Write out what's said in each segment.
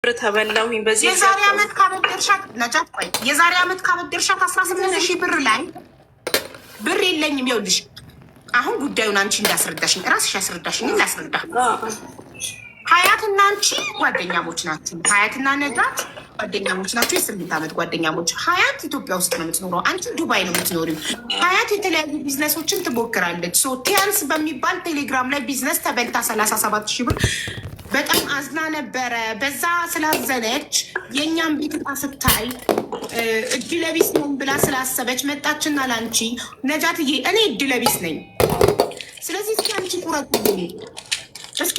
ተበላሁኝ በዚህ የዛሬ አመት ካበደርሻት ነጃት ቆይ የዛሬ አመት ካበደርሻት 18,000 ብር ላይ ብር የለኝም። ይኸውልሽ አሁን ጉዳዩን አንቺ እንዳስረዳሽኝ ራስሽ ያስረዳሽኝ ላስረዳ። ሀያትና አንቺ ጓደኛሞች ናችሁ። ሀያትና ነጃት ጓደኛሞች ናችሁ። የ8 ዓመት ጓደኛሞች። ሀያት ኢትዮጵያ ውስጥ ነው የምትኖረው፣ አንቺ ዱባይ ነው የምትኖሪው። ሀያት የተለያዩ ቢዝነሶችን ትሞክራለች። ቲያንስ በሚባል ቴሌግራም ላይ ቢዝነስ ተበልታ 37,000 ብር በጣም አዝና ነበረ። በዛ ስላዘነች የእኛም ቤት ዕቃ ስታይ እድለቢስ ነኝ ብላ ስላሰበች መጣችና ላንቺ ነጃትዬ እኔ እድለቢስ ነኝ፣ ስለዚህ እስኪ አንቺ ቁረጭልኝ፣ እስኪ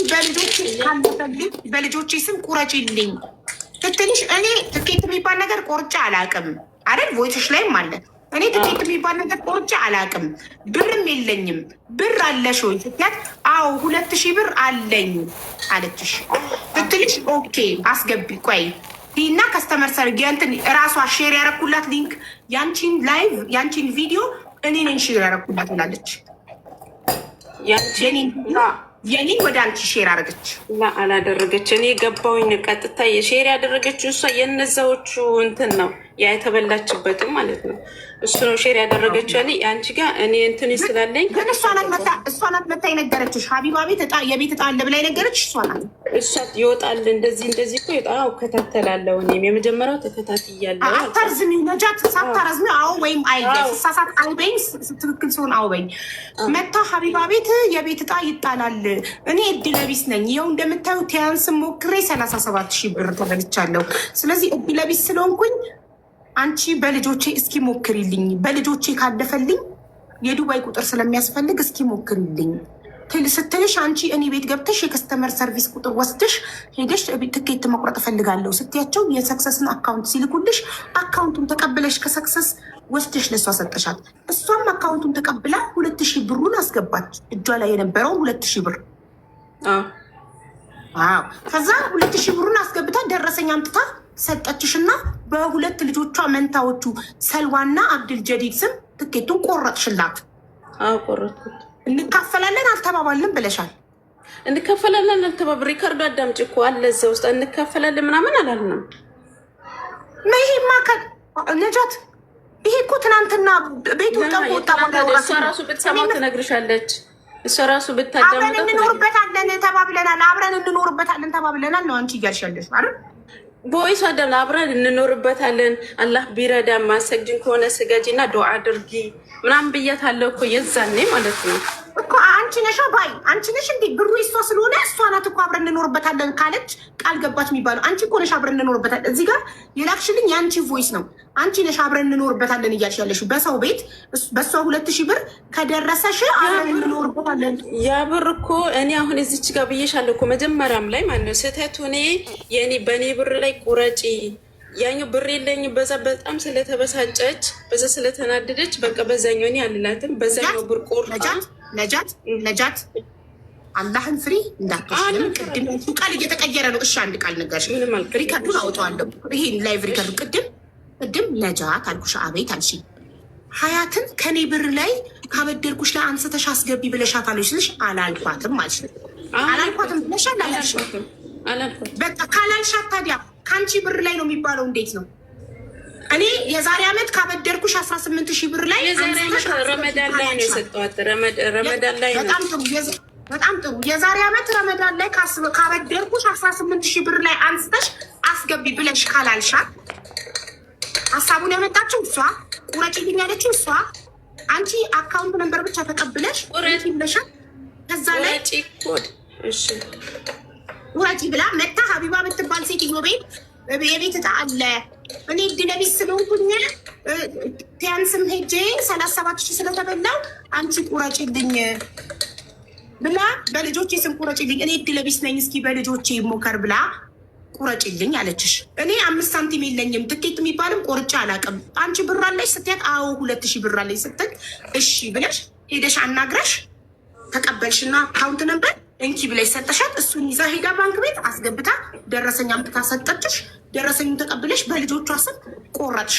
በልጆቼ ስም ቁረጭልኝ ትትልሽ። እኔ ትኬት የሚባል ነገር ቆርጬ አላውቅም አይደል? ቮይስሽ ላይም አለ። እኔ ትኬት የሚባል ነገር ቆርጬ አላውቅም፣ ብርም የለኝም። ብር አለሽ ወይ ስትያት አዎ 2,000 ብር አለኝ አለችሽ ትትልሽ። ኦኬ አስገቢ ቆይ እና ከስተመር ሰርግ ያንተን ራሷ ሼር ያረኩላት ሊንክ ያንቺን ላይቭ ያንቺን ቪዲዮ እኔ ነኝ ሼር ያረኩላት ብላለች። የኔ ወደ አንቺ ሼር አረገች አላደረገች። እኔ ገባውኝ ቀጥታ የሼር ያደረገችው እሷ የነዛዎቹ እንትን ነው ያ የተበላችበትም ማለት ነው። እሱ ነው ሼር ያደረገችው ያለ አንቺ ጋር እኔ እንትን ስላለኝ ግን እሷ ናት መታ የነገረችሽ። ሀቢባ ቤት ዕጣ የቤት ዕጣ አለ ብላ የነገረችሽ እሷ ናት። እሷ ይወጣል እንደዚህ እኮ ይወጣው እከታተላለሁ። እኔም የመጀመሪያው ተከታትያለሁ። አታርዝሚ ነጃት፣ ሳታረዝሚ አዎ ወይም አይደል ሳሳት አውበኝ፣ ትክክል ሲሆን አውበኝ። መታ ሀቢባ ቤት የቤት ዕጣ ይጣላል፣ እኔ እድለቢስ ነኝ። ይኸው እንደምታዩ ቲያንስ ሞክሬ 37,000 ብር ተበልቻለሁ። ስለዚህ እድለቢስ ስለሆንኩኝ አንቺ በልጆቼ እስኪ ሞክሪልኝ፣ በልጆቼ ካለፈልኝ የዱባይ ቁጥር ስለሚያስፈልግ እስኪ ሞክሪልኝ ስትልሽ አንቺ እኔ ቤት ገብተሽ የከስተመር ሰርቪስ ቁጥር ወስደሽ ሄደሽ ትኬት መቁረጥ እፈልጋለሁ ስትያቸው የሰክሰስን አካውንት ሲልኩልሽ አካውንቱን ተቀብለሽ ከሰክሰስ ወስደሽ ለሷ ሰጠሻት። እሷም አካውንቱን ተቀብላ 2,000 ብሩን አስገባች፣ እጇ ላይ የነበረውን 2,000 ብር። ከዛ 2,000 ብሩን አስገብታ ደረሰኝ አምጥታ ሰጠችሽና በሁለት ልጆቿ መንታዎቹ ሰልዋና አብድል ጀዲድ ስም ትኬቱን ቆረጥሽላት። ቆረጥኩት። እንካፈላለን አልተባባልንም ብለሻል። እንካፈላለን አልተባብ ሪካርዶ አዳምጪ እኮ አለ እዛ ውስጥ እንካፈላለን ምናምን አላልንም። ይሄማ ነጃት ይሄ እኮ ትናንትና ቤቱ ጠቆጣ እሷ ራሱ ብትሰማው ትነግርሻለች። እሷ ራሱ ብታዳምጠው አብረን እንኖርበታለን ተባብለናል፣ አብረን እንኖርበታለን ተባብለናል ነው አንቺ እያልሻለሽ አይደል? ቦይስ አደም አብረን እንኖርበታለን። አላህ ቢረዳ ማሰግድን ከሆነ ስገጂ እና ዱዓ አድርጊ ምናምን ብያታለሁ እኮ የዛኔ ማለት ነው እኮ። አንቺ ነሽ ባይ አንቺ ነሽ እንዴ ብሩ እሷ ስለሆነ እሷ ናት እኮ አብረን እንኖርበታለን ካለች ቃል ገባች የሚባለው። አንቺ እኮ ነሽ አብረን እንኖርበታለን። እዚህ ጋር የላክሽልኝ የአንቺ ቮይስ ነው። አንቺ ነሽ አብረን እንኖርበታለን እያልሽ ያለሽ በሰው ቤት በሷ 2,000 ብር ከደረሰሽ አብረን እንኖርበታለን። ያ ብር እኮ እኔ አሁን እዚች ጋር ብዬሻለሁ እኮ መጀመሪያም ላይ ማለት ነው ስህተቱ እኔ የኔ በእኔ ብር ላይ ቁረጪ ያኛው ብር የለኝ በዛ በጣም ስለተበሳጨች በዛ ስለተናደደች በቃ በዛኛው እኔ አልላትም። በዛኛው ብር ቆርጣ ነጃት አላህን ፍሪ እንዳትወስድ። ቅድም ቃል እየተቀየረ ነው። እሺ አንድ ቃል ነገርሽ ሪካርዱን አውጣዋለሁ። ይሄን ላይቭ ሪካርዱ ቅድም ነጃት አልኩሽ። አቤት አልሽ። ሀያትን ከኔ ብር ላይ ካበደርኩሽ ላይ አንስተሽ አስገቢ ብለሻት አለሽ ስልሽ አላልኳትም ማለት ነው። አላልኳትም ብለሻል አላልኳትም። በቃ ካላልሻት ታዲያ ከአንቺ ብር ላይ ነው የሚባለው። እንዴት ነው? እኔ የዛሬ አመት ካበደርኩሽ 18,000 ብር ላይ ረመዳን ላይ ነው የሰጠኋት። ረመዳን ላይ በጣም ጥሩ። የዛሬ አመት ረመዳን ላይ ካበደርኩሽ 18,000 ብር ላይ አንስተሽ አስገቢ ብለሽ ካላልሻት ሀሳቡን ያመጣችው እሷ፣ ቁረጭልኝ ያለችው እሷ። አንቺ አካውንት ነንበር ብቻ ተቀብለሽ ቁረጭ ብለሻል። ከዛ ላይ እሺ ቁረጭ ብላ መታ ሀቢባ የምትባል ሴትዮ ቤት የቤት ዕጣ አለ እኔ እድለቢስ ስለሆንኩኝ ቲያንስም ሄጄ 37,000 ስለተበላው አንቺ ቁረጭልኝ ብላ በልጆቼ ስም ቁረጭልኝ፣ እኔ እድለቢስ ነኝ፣ እስኪ በልጆቼ ሞከር ብላ ቁረጭልኝ አለችሽ። እኔ 5 ሳንቲም የለኝም፣ ትኬት የሚባልም ቆርጬ አላውቅም። አንቺ ብር አለሽ ስትያት አዎ 2,000 ብር አለሽ ስትል እሺ ብለሽ ሄደሽ አናግረሽ ተቀበልሽና አካውንት ነበር እንኪ ብለሽ ሰጠሻት። እሱን ይዛ ሄዳ ባንክ ቤት አስገብታ ደረሰኝ አምጥታ ሰጠችሽ። ደረሰኙን ተቀብለሽ በልጆቿ ስም ቆረጥሽ።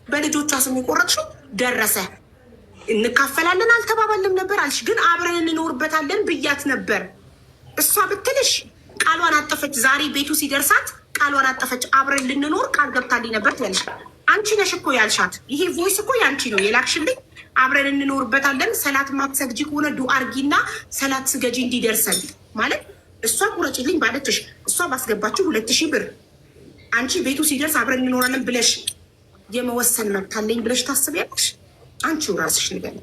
በልጆቿ ስም የቆረጥሽው ደረሰ። እንካፈላለን አልተባባልም ነበር አልሽ፣ ግን አብረን እንኖርበታለን ብያት ነበር። እሷ ብትልሽ ቃሏን አጠፈች። ዛሬ ቤቱ ሲደርሳት ቃሏን አጠፈች። አብረን ልንኖር ቃል ገብታልኝ ነበር ትያለሽ። አንቺ ነሽ እኮ ያልሻት። ይሄ ቮይስ እኮ ያንቺ ነው የላክሽልኝ። አብረን እንኖርበታለን። ሰላት ማትሰግጂ ከሆነ ዱአ አርጊና ሰላት ስገጂ እንዲደርሰን ማለት እሷ ቁረጭልኝ ባለችሽ እሷ ባስገባችሁ 2000 ብር አንቺ ቤቱ ሲደርስ አብረን እንኖራለን ብለሽ የመወሰን መብት አለኝ ብለሽ ታስቢያለሽ? አንቺው ራስሽ ንገሪ።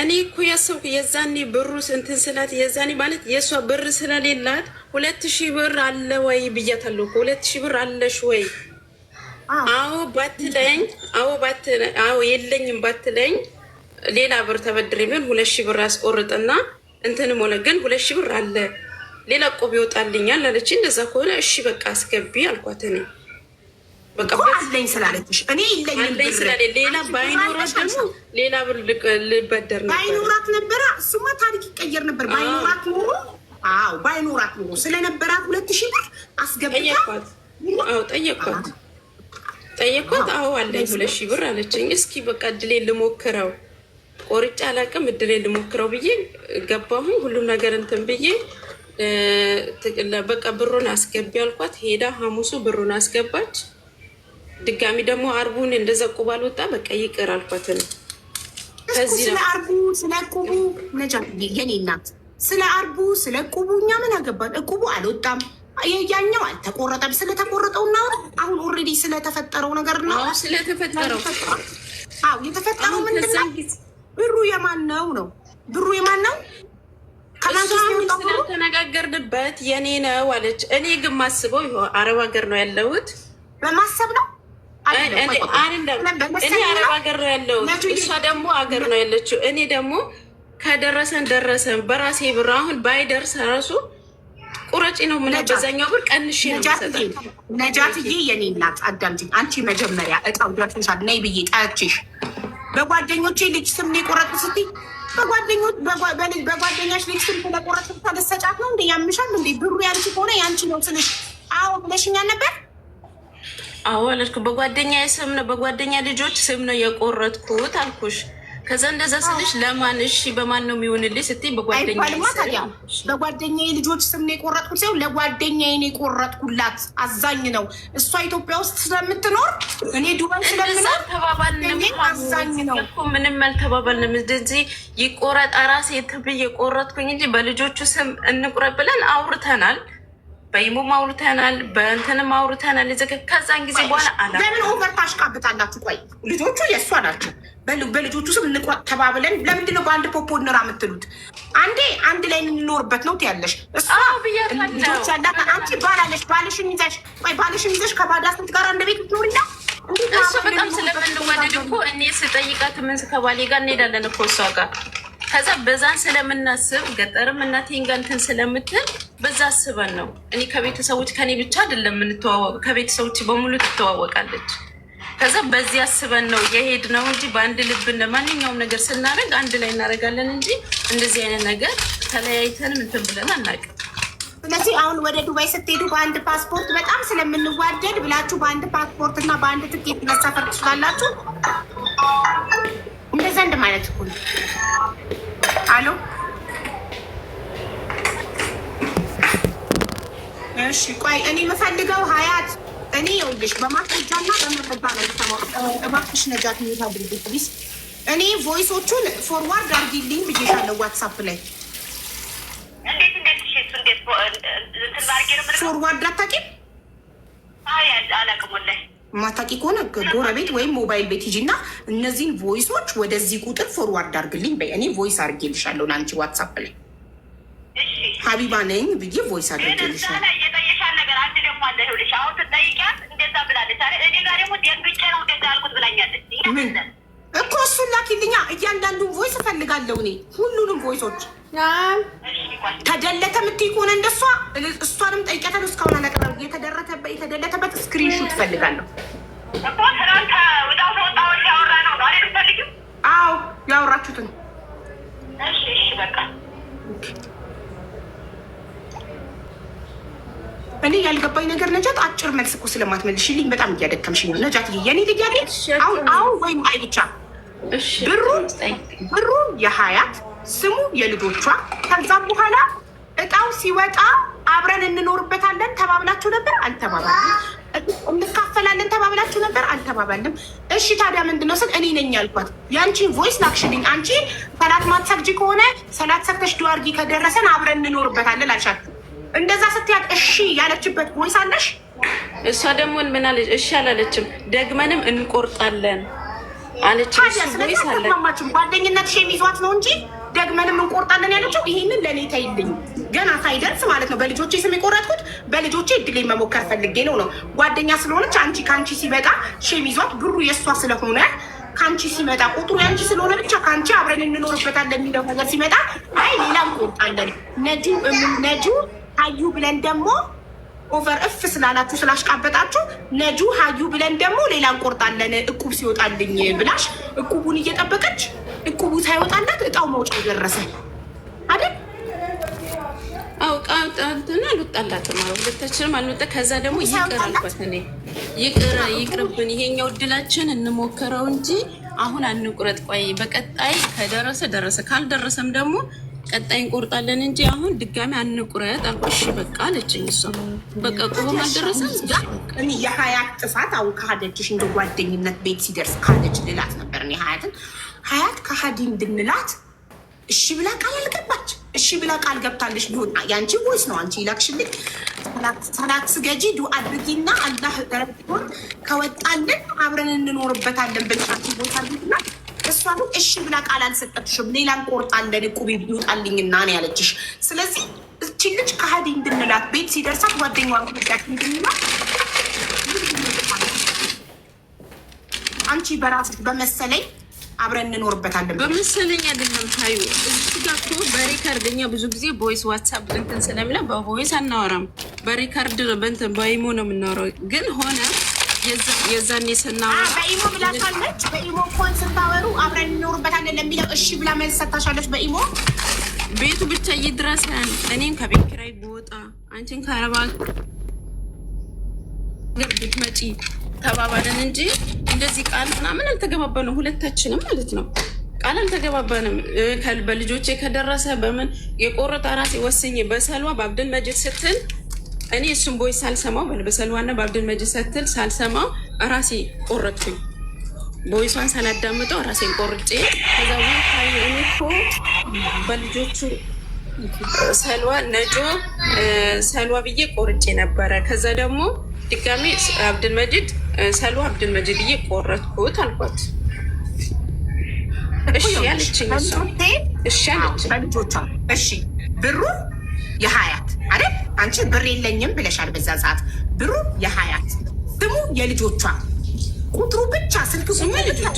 እኔ እኮ ያሰብኩ የዛኔ ብሩ እንትን ስላት የዛኔ ማለት የእሷ ብር ስለሌላት 2000 ብር አለ ወይ ብያታለሁ እኮ 2000 ብር አለሽ ወይ? አዎ ባትለኝ አዎ የለኝም ባትለኝ ሌላ ብር ተበድሬ ቢሆን 2000 ብር አስቆርጥና እንትንም ሆነ ግን 2000 ብር አለ ሌላ ቆብ ይወጣልኛል አለች። እንደዛ ከሆነ እሺ በቃ አስገቢ አልኳት። እኔ በቃ አለኝ ስላለችሽ እኔ አለኝ ስላለ ሌላ ባይኖራት ደግሞ ሌላ ብር ልበደር ነበር። ባይኖራት ነበረ እሱማ ታሪክ ይቀየር ነበር። ባይኖራት ኖሮ አዎ ባይኖራት ኖሮ ስለነበራት 2000 ብር አስገብታ ጠየኳት። አዎ አለኝ 2000 ብር አለችኝ። እስኪ በቃ እድሌ ልሞክረው ቆርጬ አላውቅም እድሌ ልሞክረው ብዬ ገባሁኝ። ሁሉም ነገር እንትን ብዬ በቃ ብሩን አስገቢ አልኳት። ሄዳ ሐሙሱ ብሩን አስገባች። ድጋሚ ደግሞ አርቡን እንደዛ ቁብ አልወጣ በቃ ይቅር አልኳት። ነው ከዚህ ስለ አርቡ ስለ ቁቡ ነጃ የኔ እናት ስለ አርቡ ስለ ቁቡ እኛ ምን አገባን? ቁቡ አልወጣም ያኛው አልተቆረጠም። ስለተቆረጠው እና አሁን ኦልሬዲ ስለተፈጠረው ነገር ነው። ስለተፈጠረው አዎ የተፈጠረው ምንድን ነው? ብሩ የማን ነው ነው? ብሩ የማን ነው? ስለተነጋገርንበት የኔ ነው አለች። እኔ ግን ማስበው ይኸው አረብ ሀገር ነው ያለሁት በማሰብ ነው። እኔ አረብ ሀገር ነው ያለሁት፣ እሷ ደግሞ ሀገር ነው ያለችው። እኔ ደግሞ ከደረሰን በራሴ ብር አሁን ባይደርስ ራሱ ቁረጪ ነው ምን በዛኛው ብር ቀንሽ ነው ሰጣት። ነጃትዬ የኔ እናት አዳምጪኝ። አንቺ መጀመሪያ እጣው ደርሶሻል ነይ ብዬ ጣያችሽ በጓደኞቼ ልጅ ስም ነው የቆረጡ ስትይ በጓደኛሽ ልጅ ስም ስለቆረጡ ተደሰጫት ነው እንዴ? ያምሻል እንዴ? ብሩ ያንቺ ከሆነ ያንቺ ነው ስልሽ አዎ ብለሽኛል ነበር። አዎ አለሽኩ። በጓደኛ ስም ነው በጓደኛ ልጆች ስም ነው የቆረጥኩት አልኩሽ። ከዛ እንደዛ ስልሽ ለማን እሺ በማን ነው የሚሆንልኝ ስትይ በጓደኛዬ ልጆች ስም ነው የቆረጥኩት ሲሆን ለጓደኛዬ ነው የቆረጥኩላት። አዛኝ ነው እሷ ኢትዮጵያ ውስጥ ስለምትኖር እኔ ዱባይ ስለምኖር አዛኝ ነው እኮ። ምንም አልተባባልንም። እንደዚህ ይቆረጥ ራሴ ትብዬ የቆረጥኩኝ እንጂ በልጆቹ ስም እንቁረጥ ብለን አውርተናል። በኢሞም አውርተናል፣ በእንትንም አውርተናል። ከዛን ጊዜ በኋላ ለምን ኦቨር ታሽቃብጣላችሁ? ቆይ ልጆቹ የእሷ ናቸው። በልጆቹ ስም እንቁረጥ ተባብለን ለምንድን ነው በአንድ ፖፖ እንራ የምትሉት? አንድ ላይ እንኖርበት ነው ትያለሽ። ልጆች ያላት አንቺ ባላለሽ ባልሽን ይዘሽ ከባዳ ስንት ጋር አንድ ቤት ትኖር ና እሱ በጣም ስለምንዋደድ እኮ እኔ ስጠይቃት ምን ከባሌ ጋር እንሄዳለን እኮ እሷ ጋር። ከዛ በዛን ስለምናስብ ገጠርም እናቴን ጋር እንትን ስለምትል በዛ አስበን ነው። እኔ ከቤተሰቦች ከኔ ብቻ አይደለም የምንተዋወቅ ከቤተሰቦች በሙሉ ትተዋወቃለች። ከዛ በዚህ አስበን ነው የሄድ ነው እንጂ በአንድ ልብ ማንኛውም ነገር ስናደርግ አንድ ላይ እናደርጋለን እንጂ እንደዚህ አይነት ነገር ተለያይተን እንትን ብለን አናውቅም። ስለዚህ አሁን ወደ ዱባይ ስትሄዱ በአንድ ፓስፖርት በጣም ስለምንዋደድ ብላችሁ በአንድ ፓስፖርት እና በአንድ ትኬት መሳፈር ትችላላችሁ። እንደዛ እንደማለት እኮ ነው። አሎ እሺ ቆይ እኔ የምፈልገው ሀያት እኔ ይኸውልሽ በማስረጃና በመረጃ ነው የተማው። እባክሽ ነጃት ሚታ ድርጅት ፕሊዝ እኔ ቮይሶቹን ፎርዋርድ አድርጊልኝ ብዬሻለሁ ዋትሳፕ ላይ። ፎርዋርድ አታውቂም? ማታውቂ ከሆነ ጎረቤት ወይም ሞባይል ቤት ሂጂ እና እነዚህን ቮይሶች ወደዚህ ቁጥር ፎርዋርድ አድርግልኝ በይ። እኔ ቮይስ አድርጌልሻለሁ ለአንቺ ዋትሳፕ ላይ ሀቢባ ነኝ ብዬ ቮይስ አድርጌልሻለሁ። ምን እኮ እሱን ላኪልኛ። እያንዳንዱን ቮይስ እፈልጋለሁ እኔ ሁሉንም ቮይሶች። ተደለተ የምትይ ከሆነ እንደሷ እሷንም ጠይቀተን እስካሁን አላቀረብ የተደለተበት ስክሪንሹት እፈልጋለሁ። አዎ ያወራችሁትን እኔ ያልገባኝ ነገር ነጃት፣ አጭር መልስ እኮ ስለማትመልሽልኝ በጣም እያደከምሽኝ ነው ነጃት። የኔ ጥያቄ አሁን ወይም አይ ብቻ ብሩ የሀያት ስሙ የልጆቿ። ከዛም በኋላ እጣው ሲወጣ አብረን እንኖርበታለን ተባብላችሁ ነበር? አልተባባልንም። እንካፈላለን ተባብላችሁ ነበር? አልተባባልንም። እሺ ታዲያ ምንድነው ስል እኔ ነኝ ያልኳት። የአንቺን ቮይስ ላክሽልኝ። አንቺ ሰላት ማትሰግጂ ከሆነ ሰላት ሰግተሽ ዱዓ አድርጊ፣ ከደረሰን አብረን እንኖርበታለን አልሻት። እንደዛ ስትያት እሺ ያለችበት ቮይስ አለሽ? እሷ ደግሞ ምን አለች? እሺ አላለችም። ደግመንም እንቆርጣለን አለች። ቮይስ አለ። ጓደኝነትሽ የሚይዟት ነው እንጂ ደግመንም እንቆርጣለን ያለችው ይሄንን ለእኔ ተይልኝ። ገና ሳይደርስ ማለት ነው። በልጆቼ ስም የቆረጥኩት በልጆቼ እድሌን መሞከር ፈልጌ ነው። ጓደኛ ስለሆነች አንቺ ከአንቺ ሲመጣ ሼም ይዟት ብሩ የእሷ ስለሆነ ከአንቺ ሲመጣ ቁጥሩ የአንቺ ስለሆነ ብቻ ከአንቺ አብረን እንኖርበታለን የሚለው ነገር ሲመጣ አይ ሌላ እንቆርጣለን ነጁ ሀዩ ብለን ደግሞ ኦቨር እፍ ስላላችሁ ስላሽቃበጣችሁ ነጁ ሀዩ ብለን ደግሞ ሌላ እንቆርጣለን እቁብ ሲወጣልኝ ብላሽ እቁቡን እየጠበቀች እቁቡ ሳይወጣላት እጣው መውጫው ደረሰ አይደል? አውቃውጣንተና ልጣላጥም ነው ሁለታችንም አልወጣ። ከዛ ደግሞ ይቅር አልኳት እኔ ይቅርብን፣ ይሄኛው እድላችን እንሞክረው እንጂ አሁን አንቁረጥ። ቆይ በቀጣይ ከደረሰ ደረሰ፣ ካልደረሰም ደግሞ ቀጣይ እንቆርጣለን እንጂ አሁን ድጋሚ አንቁረጥ አልኩሽ። በቃ አለችኝ እሷ። በቃ ቆም አልደረሰም። እኔ የሀያት ጥፋት አሁን ከሀደችሽ እንደ ጓደኝነት ቤት ሲደርስ ካለች ልላት ነበር። እኔ ሀያት ከሀዲ እንድንላት እሺ ብላ ቃል አልገባች። እሺ ብላ ቃል ገብታለች ቢሆን ያንቺ ቮይስ ነው አንቺ ይላክሽልኝ። ሰላት ስገጂ ዱዓ አድርጊና አላህ ረብቶን ከወጣልን አብረን እንኖርበታለን ብልሻት ቦታ ልትና እሷ ግን እሺ ብላ ቃል አልሰጠችሽም። ሌላ እንቆርጣለን እቁብ ይወጣልኝና ነው ያለችሽ። ስለዚህ እቺ ልጅ ከሀዲ እንድንላት ቤት ሲደርሳት ጓደኛዋ ጉዳት እንድንላት አንቺ በራስሽ በመሰለኝ አብረን እንኖርበታለን በመሰለኝ አይደለም ታዩ። እዚህ ጋር እኮ በሪካርድ እኛ ብዙ ጊዜ ቮይስ ዋትስአፕ እንትን ስለሚለው በቮይስ አናወራም። በሪካርድ በእንትን በኢሞ ነው የምናወራው። ግን ሆነ የዛኔ ስናወራ በኢሞ ብላታለች። በኢሞ ኮን ስታወሩ አብረን እንኖርበታለን ለሚለው እሺ ብላ መልስ ሰጥታሻለች። በኢሞ ቤቱ ብቻ ይድረሰን፣ እኔም ከቤት ኪራይ ብወጣ አንቺን ከአረባ ገር ብትመጪ ተባባለን እንጂ እንደዚህ ቃል ምናምን አልተገባባንም። ሁለታችንም ማለት ነው ቃል አልተገባባንም። በልጆቼ ከደረሰ በምን የቆረጠ ራሴ ወስኜ በሰልዋ በአብድል መጂድ ስትል እኔ እሱም ቦይ ሳልሰማው በሰልዋና በአብድል መጂድ ስትል ሳልሰማው ራሴ ቆረጥኩኝ። ቦይሷን ሳላዳምጠው ራሴን ቆርጬ ከዛ እኔ እኮ በልጆቹ ሰልዋ ነጆ ሰልዋ ብዬ ቆርጬ ነበረ። ከዛ ደግሞ ድጋሜ አብድል መጂድ ሰልዋ አብድል መጂድ ብዬ ቆረጥኩት አልኳት። እሺ ያለችኝ እሺ ያለች በልጆቿ እሺ ብሩ የሀያት አይደል? አንቺ ብር የለኝም ብለሻል በዛ ሰዓት። ብሩ የሀያት ስሙ የልጆቿ ቁጥሩ ብቻ ስልክ ስሙ ልጆቿ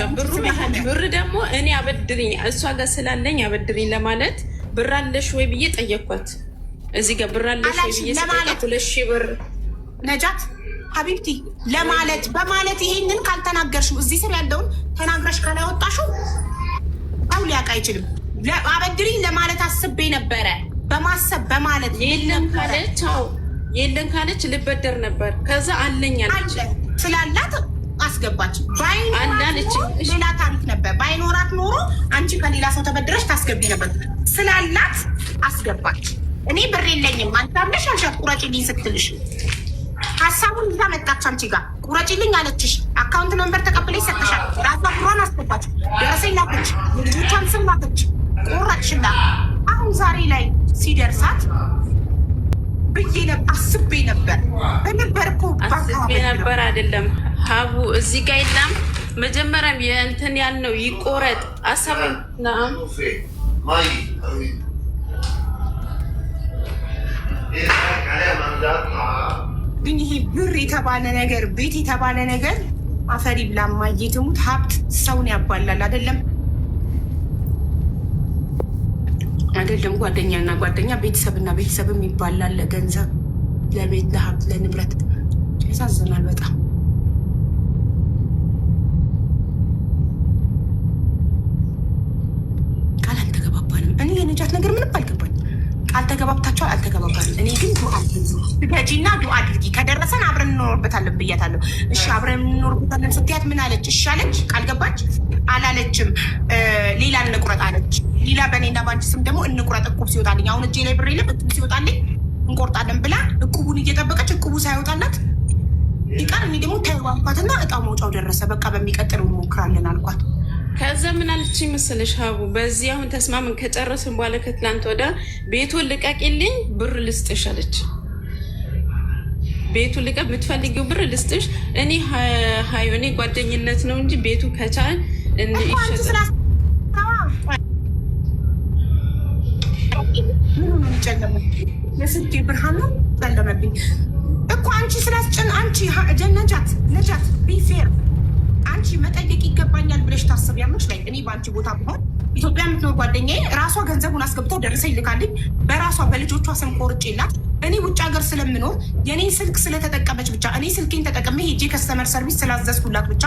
ብር ደግሞ እኔ አበድሪኝ እሷ ጋር ስላለኝ አበድሪኝ ለማለት ብር አለሽ ወይ ብዬ ጠየኳት። እዚህ ጋር ብር አለሽ ወይ ብዬ ስጠይቃት 2,000 ብር ነጃት ሀቢብቲ ለማለት በማለት ይሄንን ካልተናገርሽው እዚህ ስር ያለውን ተናግረሽ ካላወጣሽው አው ሊያውቅ አይችልም። አበድሪኝ ለማለት አስቤ ነበረ በማሰብ በማለት የለም ካለች የለም ካለች ልበደር ነበር። ከዛ አለኝ አለች ስላላት አስገባች። ባይኖራት ሌላ ታሪክ ነበር። ባይኖራት ኖሮ አንቺ ከሌላ ሰው ተበድረሽ ታስገቢ ነበር። ስላላት አስገባች። እኔ ብር የለኝም አንቺ አምነሽ አልሻት ቁረጪልኝ ስትልሽ ሀሳቡን ይዛ መጣች። አንቺ ጋር ቁረጪልኝ አለችሽ። አካውንት ነምበር ተቀብለሽ ሰጥሻል። ራሷ ብሯን አስገባች። ደረሰኝ ላከች። የልጆቿን ስም ላከች። ቆረጥሽላት። አሁን ዛሬ ላይ ሲደርሳት ብዬ አስቤ ነበር በነበር እኮ አስቤ ነበር አይደለም ሀቡ እዚህ ጋር የለም። መጀመሪያም የእንትን ያልነው ይቆረጥ አሰበኝ ና ግን ይሄ ብር የተባለ ነገር ቤት የተባለ ነገር አፈሪ ብላ ማየትሙት ሀብት ሰውን ያባላል። አይደለም ጓደኛና ጓደኛ ቤተሰብና ቤተሰብም ይባላል። ለገንዘብ ለቤት ለሀብት ለንብረት ያሳዝናል በጣም። ቃል አልተገባባንም። እኔ የነጃት ነገር ምንም አልገባኝ። ቃል ተገባብታችኋል አልተገባባንም። እኔ ግን ዱዓ ስገጂና ዱዓ አድርጊ ከደረሰን አብረን እንኖርበታለን ብያታለሁ። እሺ አብረን እንኖርበታለን ስትያት ምን አለች? እሺ አለች። ቃል ገባች አላለችም? ሌላ እንቁረጥ አለች። ሌላ በእኔና ባንቺ ስም ደግሞ እንቁረጥ እቁብ ሲወጣልኝ። አሁን እጄ ላይ ብር የለም እቁብ ሲወጣልኝ እንቆርጣለን ብላ እቁቡን እየጠበቀች እቁቡ ሳይወጣላት ይቀር እኔ ደግሞ ተዋኳትና እጣ መውጫው ደረሰ። በቃ በሚቀጥለው እንሞክራለን አልኳት። ከዛ ምን አለች መሰለሽ ሀቡ፣ በዚህ አሁን ተስማምን ከጨረስን በኋላ ከትላንት ወደ ቤቱን ልቀቂልኝ ብር ልስጥሽ አለች። ቤቱን ልቀቅ፣ የምትፈልጊው ብር ልስጥሽ። እኔ ሀዩ እኔ ጓደኝነት ነው እንጂ ቤቱ ከቻል እንደ ይሸጣል። ምን ሆነ ጨለመ? የስልኬ ብርሃን ነው ጨለመብኝ እኮ አንቺ ስላስጨን አንቺ ነጃት ቢፌር አንቺ መጠየቅ ይገባኛል ብለሽ ታስቢያለሽ? ላይ እኔ በአንቺ ቦታ ብሆን ኢትዮጵያ የምትኖር ጓደኛዬ ራሷ ገንዘቡን አስገብታ ደርሰ ይልካልኝ በራሷ በልጆቿ ስም ቆርጬላት እኔ ውጭ ሀገር ስለምኖር የኔን ስልክ ስለተጠቀመች ብቻ እኔ ስልኬን ተጠቅሜ ሄጄ ከስተመር ሰርቪስ ስላዘዝኩላት ብቻ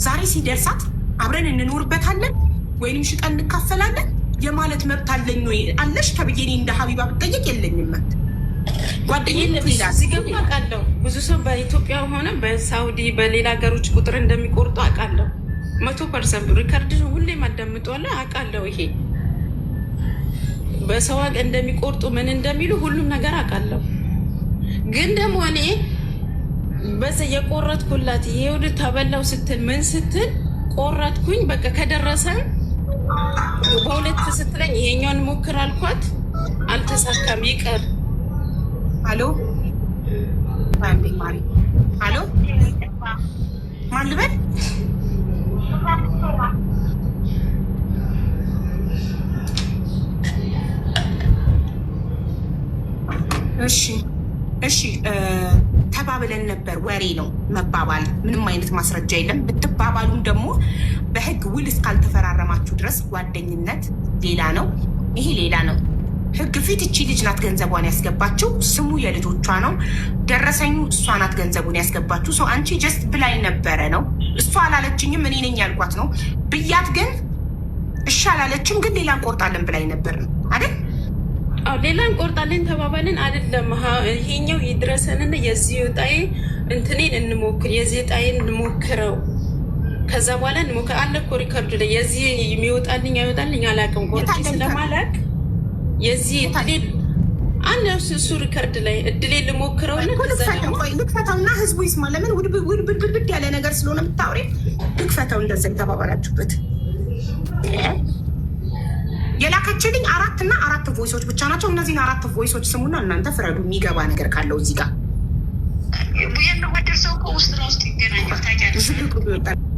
ዛሬ ሲደርሳት አብረን እንኖርበታለን ወይንም ሽጠን እንካፈላለን የማለት መብት አለኝ ወይ አለሽ ተብዬ እኔ እንደ ሀቢባ ብጠየቅ የለኝም መብት። ጓደኛዬ አውቃለሁ። ብዙ ሰው በኢትዮጵያ ሆነ በሳውዲ በሌላ ሀገሮች ቁጥር እንደሚቆርጡ አውቃለሁ። 100% ሪከርድ ሁሌም አዳምጠዋለሁ አውቃለሁ። ይሄ በሰው ሀገር እንደሚቆርጡ ምን እንደሚሉ ሁሉም ነገር አውቃለሁ። ግን ደግሞ እኔ በዛ የቆረጥኩላት ይሄው ተበላው ስትል ምን ስትል ቆረጥኩኝ። በቃ ከደረሰን በሁለት ስትለኝ ይሄኛውን ሞክር አልኳት፣ አልተሳካም ይቀር። አሎ ማንዴ ማሪ አሎ ማን ልበል? እሺ ተባብለን ነበር። ወሬ ነው መባባል፣ ምንም አይነት ማስረጃ የለም። ብትባባሉም ደግሞ በህግ ውል እስካልተፈራረማችሁ ድረስ ጓደኝነት ሌላ ነው፣ ይሄ ሌላ ነው። ህግ ፊት እቺ ልጅ ናት ገንዘቧን ያስገባችው፣ ስሙ የልጆቿ ነው፣ ደረሰኙ እሷ ናት ገንዘቡን ያስገባችው። ሰው አንቺ ጀስት ብላኝ ነበረ ነው፣ እሷ አላለችኝም እኔ ነኝ ያልኳት ነው ብያት፣ ግን እሺ አላለችም፣ ግን ሌላ እንቆርጣለን ብላኝ ነበር ነው አይደል? አዎ ሌላ እንቆርጣለን ተባባልን አይደለም? ይሄኛው ይድረሰንና የዚህ ወጣይ እንትኔን እንሞክር፣ የዚህ ወጣይን እንሞክረው፣ ከዛ በኋላ እንሞክር አለ እኮ ሪከርዱ ላይ። የዚህ የሚወጣልኝ አይወጣልኝ አላውቅም፣ ቆርጬ ስለማላውቅ የዚህ እድሌ አንድ እሱ ሪከርድ ላይ እድሌ ልሞክረው ልክፈተውና ህዝቡ ይስማ። ለምን ውድብድ ያለ ነገር ስለሆነ የምታወሪ ልክፈተው። እንደዛ የተባባላችሁበት የላከችልኝ 4 ቮይሶች ብቻ ናቸው። እነዚህን 4 ቮይሶች ስሙና እናንተ ፍረዱ። የሚገባ ነገር ካለው እዚህ ጋር የሚወደድ ሰው ውስጥ ለውስጥ ይገናኛል። ታውቂያለሽ